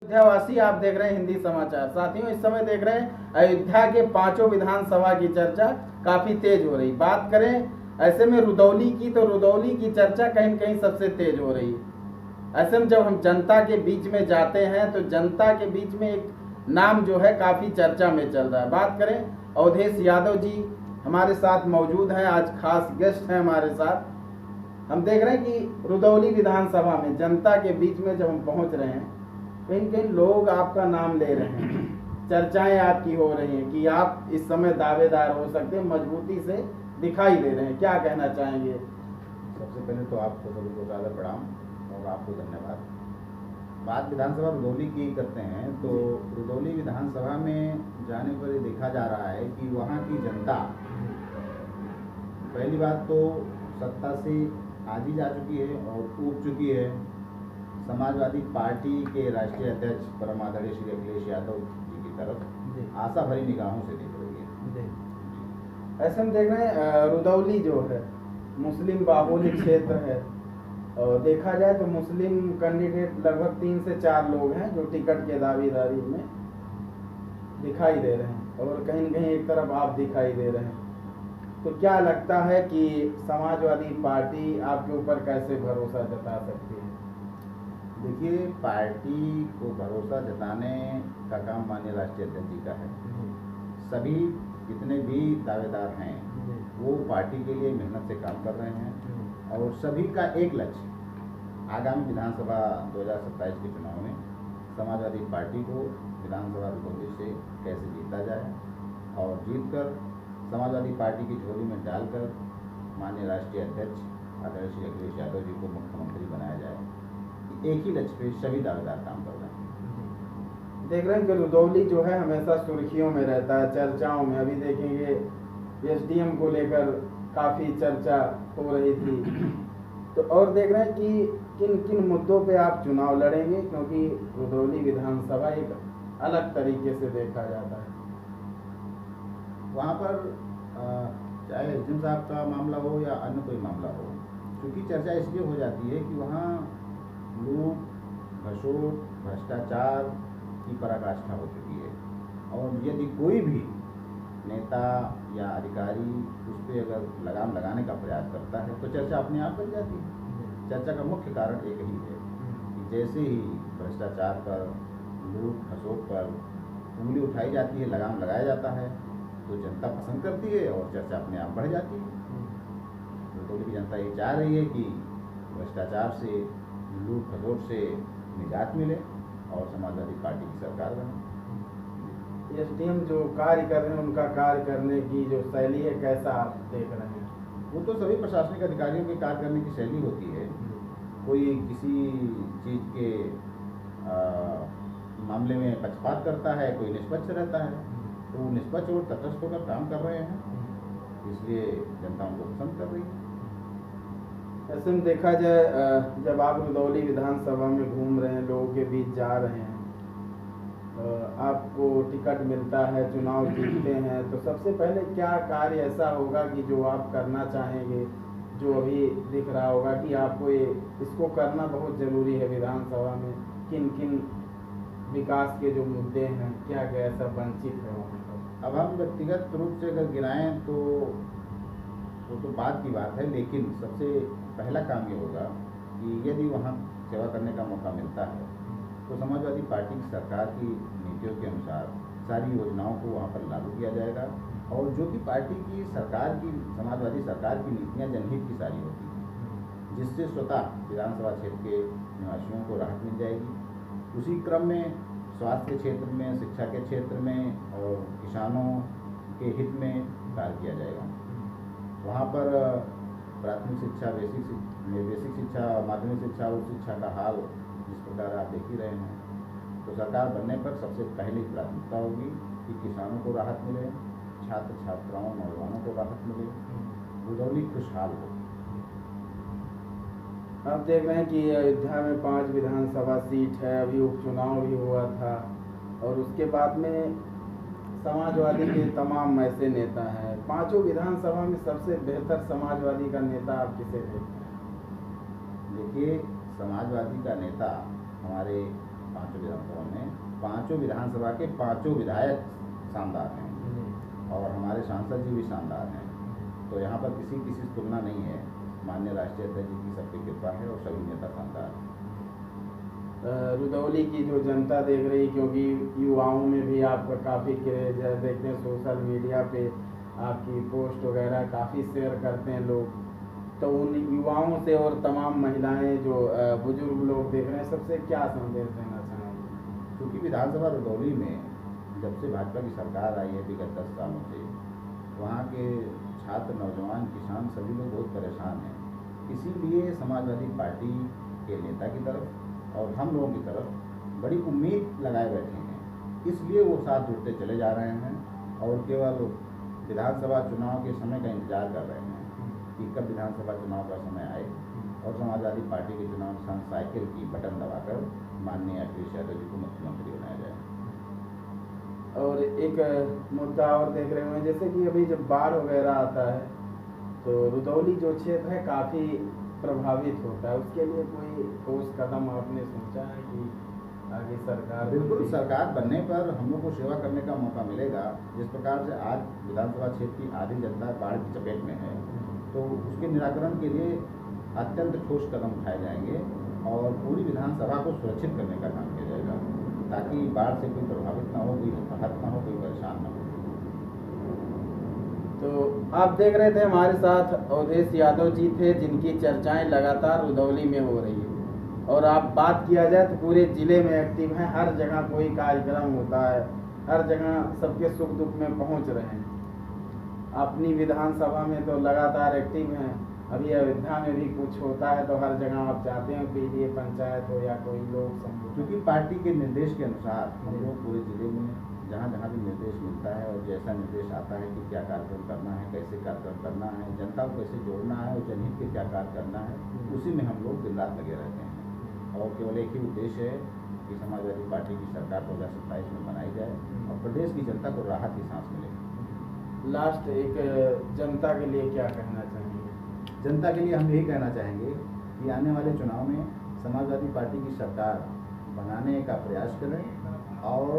अयोध्यावासी आप देख रहे हैं हिंदी समाचार। साथियों, इस समय देख रहे हैं अयोध्या के पांचों विधानसभा की चर्चा काफी तेज हो रही। बात करें ऐसे में रुदौली की, तो रुदौली की चर्चा कहीं न कहीं सबसे तेज हो रही है। ऐसे में जब हम जनता के बीच में जाते हैं तो जनता के बीच में एक नाम जो है काफी चर्चा में चल रहा है। बात करें अवधेश यादव जी हमारे साथ मौजूद हैं, आज खास गेस्ट हैं हमारे साथ। हम देख रहे हैं कि रुदौली विधानसभा में जनता के बीच में जब हम पहुंच रहे हैं, कहीं कहीं लोग आपका नाम ले रहे हैं, चर्चाएं आपकी हो रही हैं कि आप इस समय दावेदार हो सकते हैं, मजबूती से दिखाई दे रहे हैं। क्या कहना चाहेंगे? सबसे पहले तो आपको सभी को ज़्यादा प्रणाम और आपको धन्यवाद। बात विधानसभा रुदौली की करते हैं तो रुदौली विधानसभा में जाने पर ये देखा जा रहा है कि वहाँ की जनता पहली बात तो सत्ता से आजी जा चुकी है और ऊब चुकी है। समाजवादी पार्टी के राष्ट्रीय अध्यक्ष परम आदरणीय श्री अखिलेश यादव जी की तरफ आशा भरी निगाहों से देख रही है। ऐसे हम देख रहे हैं रुदौली जो है मुस्लिम बाहुल्य क्षेत्र है, और देखा जाए तो मुस्लिम कैंडिडेट लगभग 3 से 4 लोग हैं जो टिकट के दावेदारी में दिखाई दे रहे हैं, और कहीं न कहीं एक तरफ आप दिखाई दे रहे हैं। तो क्या लगता है कि समाजवादी पार्टी आपके ऊपर कैसे भरोसा जता सकती है? देखिए, पार्टी को भरोसा जताने का काम माननीय राष्ट्रीय अध्यक्ष जी का है। सभी जितने भी दावेदार हैं वो पार्टी के लिए मेहनत से काम कर रहे हैं और सभी का एक लक्ष्य आगामी विधानसभा 2027 के चुनाव में समाजवादी पार्टी को विधानसभा रुदौली से कैसे जीता जाए और जीतकर समाजवादी पार्टी की झोली में डालकर माननीय राष्ट्रीय अध्यक्ष आदरणीय श्री अखिलेश यादव जी को मुख्यमंत्री बनाया जाए। एक ही लक्ष्य पे सभी दावेदार काम कर रहे हैं। देख रहे हैं कि रुदौली जो है हमेशा सुर्खियों में रहता है, चर्चाओं में। अभी देखेंगे एसडीएम को लेकर काफ़ी चर्चा हो रही थी। तो और देख रहे हैं कि किन किन मुद्दों पे आप चुनाव लड़ेंगे, क्योंकि रुदौली विधानसभा एक अलग तरीके से देखा जाता है। वहाँ पर चाहे एसडीएम साहब का मामला हो या अन्य कोई मामला हो, क्योंकि चर्चा इसलिए हो जाती है कि वहाँ लूट, घसोट, भ्रष्टाचार की पराकाष्ठा हो चुकी है, और यदि कोई भी नेता या अधिकारी उस पर अगर लगाम लगाने का प्रयास करता है तो चर्चा अपने आप बन जाती है। चर्चा का मुख्य कारण एक ही है कि जैसे ही भ्रष्टाचार पर, लूट खसोट पर उंगली उठाई जाती है, लगाम लगाया जाता है, तो जनता पसंद करती है और चर्चा अपने आप बढ़ जाती है। रुदौली की जनता ये चाह रही है कि भ्रष्टाचार से, लूट खसोट से निजात मिले और समाजवादी पार्टी की सरकार बने। एसडीएम जो कार्य कर रहे हैं उनका कार्य करने की जो शैली है, कैसा आप देख रहे हैं? वो तो सभी प्रशासनिक अधिकारियों के कार्य करने की शैली होती है। कोई किसी चीज़ के मामले में पक्षपात करता है, कोई निष्पक्ष रहता है, तो वो निष्पक्ष और तटस्थ होकर काम कर रहे हैं, इसलिए जनता उनको पसंद कर रही है। ऐसे में देखा जाए जब आप रुदौली विधानसभा में घूम रहे हैं, लोगों के बीच जा रहे हैं, आपको टिकट मिलता है, चुनाव जीतते हैं, तो सबसे पहले क्या कार्य ऐसा होगा कि जो आप करना चाहेंगे, जो अभी दिख रहा होगा कि आपको ये इसको करना बहुत ज़रूरी है विधानसभा में? किन किन विकास के जो मुद्दे हैं, क्या क्या ऐसा वंचित है वहाँ पर? अब हम व्यक्तिगत रूप से अगर गिनाएं तो वो तो बात की बात है, लेकिन सबसे पहला काम ये होगा कि यदि वहाँ सेवा करने का मौका मिलता है तो समाजवादी पार्टी की सरकार की नीतियों के अनुसार सारी योजनाओं को वहाँ पर लागू किया जाएगा, और जो कि पार्टी की सरकार की, समाजवादी सरकार की नीतियाँ जनहित की सारी होती हैं, जिससे स्वतः विधानसभा क्षेत्र के निवासियों को राहत मिल जाएगी। उसी क्रम में स्वास्थ्य के क्षेत्र में, शिक्षा के क्षेत्र में और किसानों के हित में कार्य किया जाएगा। वहाँ पर प्राथमिक शिक्षा, बेसिक शिक्षा, माध्यमिक शिक्षा, उच्च शिक्षा का हाल जिस प्रकार आप देख ही रहे हैं, तो सरकार बनने पर सबसे पहली प्राथमिकता होगी कि किसानों को राहत मिले, छात्र छात्राओं, नौजवानों को राहत मिले, रुदौली खुशहाल हो। आप देख रहे हैं कि अयोध्या में 5 विधानसभा सीट है, अभी उपचुनाव भी हुआ था, और उसके बाद में समाजवादी के तमाम ऐसे नेता हैं। 5 विधानसभा में सबसे बेहतर समाजवादी का नेता आप किसे देखते हैं? देखिए, समाजवादी का नेता हमारे 5 विधानसभा में पांचों विधानसभा के पांचों विधायक शानदार हैं और हमारे सांसद जी भी शानदार हैं। तो यहाँ पर किसी किसी से तुलना नहीं है। माननीय राष्ट्रीय अध्यक्ष जी की सबकी कृपा है और सभी नेता शानदार हैं। रुदौली की जो जनता देख रही, क्योंकि युवाओं में भी आपका काफ़ी क्रेज है, देखते हैं सोशल मीडिया पे आपकी पोस्ट वगैरह काफ़ी शेयर करते हैं लोग, तो उन युवाओं से और तमाम महिलाएं जो बुजुर्ग लोग देख रहे हैं, सबसे क्या संदेश देना चाहेंगे? क्योंकि विधानसभा रुदौली में जब से भाजपा की सरकार आई है विगत 10 सालों से, वहाँ के छात्र, नौजवान, किसान सभी लोग बहुत परेशान हैं। इसीलिए समाजवादी पार्टी के नेता की तरफ और हम लोगों की तरफ बड़ी उम्मीद लगाए बैठे हैं, इसलिए वो साथ जुड़ते चले जा रहे हैं और केवल विधानसभा चुनाव के समय का इंतजार कर रहे हैं कि कब विधानसभा चुनाव का समय आए और समाजवादी पार्टी के चुनाव निशान साइकिल की बटन दबाकर माननीय अखिलेश यादव जी को मुख्यमंत्री बनाया जाए। और एक मुद्दा और देख रहे हैं, जैसे कि अभी जब बाढ़ वगैरह आता है तो रुदौली जो क्षेत्र है काफ़ी प्रभावित होता है, उसके लिए कोई ठोस कदम आपने सोचा है कि आगे सरकार? बिल्कुल, सरकार बनने पर हम लोग को सेवा करने का मौका मिलेगा। जिस प्रकार से आज विधानसभा क्षेत्र की आधी जनता बाढ़ की चपेट में है, तो उसके निराकरण के लिए अत्यंत ठोस कदम उठाए जाएंगे और पूरी विधानसभा को सुरक्षित करने का काम किया जाएगा ताकि बाढ़ से कोई प्रभावित ना हो, कोई आहत ना हो, कोई परेशान ना हो। तो आप देख रहे थे हमारे साथ अवधेश यादव जी थे, जिनकी चर्चाएं लगातार रुदौली में हो रही है, और आप बात किया जाए तो पूरे ज़िले में एक्टिव हैं, हर जगह कोई कार्यक्रम होता है, हर जगह सबके सुख दुख में पहुंच रहे हैं। अपनी विधानसभा में तो लगातार एक्टिव हैं, अभी अयोध्या में भी कुछ होता है तो हर जगह आप जाते हैं, पीडीए पंचायत हो या कोई लोग समूह। क्योंकि पार्टी के निर्देश के अनुसार हम लोग पूरे ज़िले में जहाँ जहाँ भी निर्देश मिलता है और जैसा निर्देश आता है कि क्या कार्यक्रम करना है, कैसे कार्यक्रम करना है, जनता को कैसे जोड़ना है और जनहित के क्या कार्य करना है, उसी में हम लोग दिन रात लगे रहते हैं। और केवल एक ही उद्देश्य है कि समाजवादी पार्टी की सरकार 2027 में बनाई जाए और प्रदेश की जनता को राहत की सांस मिले। लास्ट एक जनता के लिए क्या कहना चाहेंगे? जनता के लिए हम यही कहना चाहेंगे कि आने वाले चुनाव में समाजवादी पार्टी की सरकार बनाने का प्रयास करें और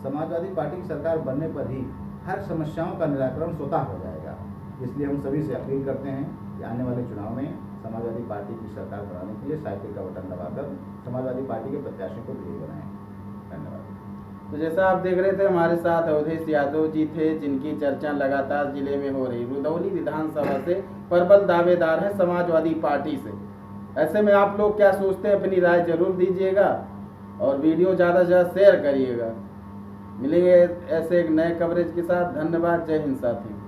समाजवादी पार्टी की सरकार बनने पर ही हर समस्याओं का निराकरण स्वतः हो जाएगा। इसलिए हम सभी से अपील करते हैं कि आने वाले चुनाव में समाजवादी पार्टी की सरकार बनाने के लिए साइकिल का बटन दबाकर समाजवादी पार्टी के प्रत्याशियों को विजयी बनाएं। धन्यवाद। तो जैसा आप देख रहे थे हमारे साथ अवधेश यादव जी थे, जिनकी चर्चा लगातार जिले में हो रही। रुदौली विधानसभा से प्रबल दावेदार है समाजवादी पार्टी से। ऐसे में आप लोग क्या सोचते हैं, अपनी राय जरूर दीजिएगा और वीडियो ज़्यादा से ज़्यादा शेयर करिएगा। मिलेंगे ऐसे एक नए कवरेज के साथ। धन्यवाद। जय हिंद साथियों।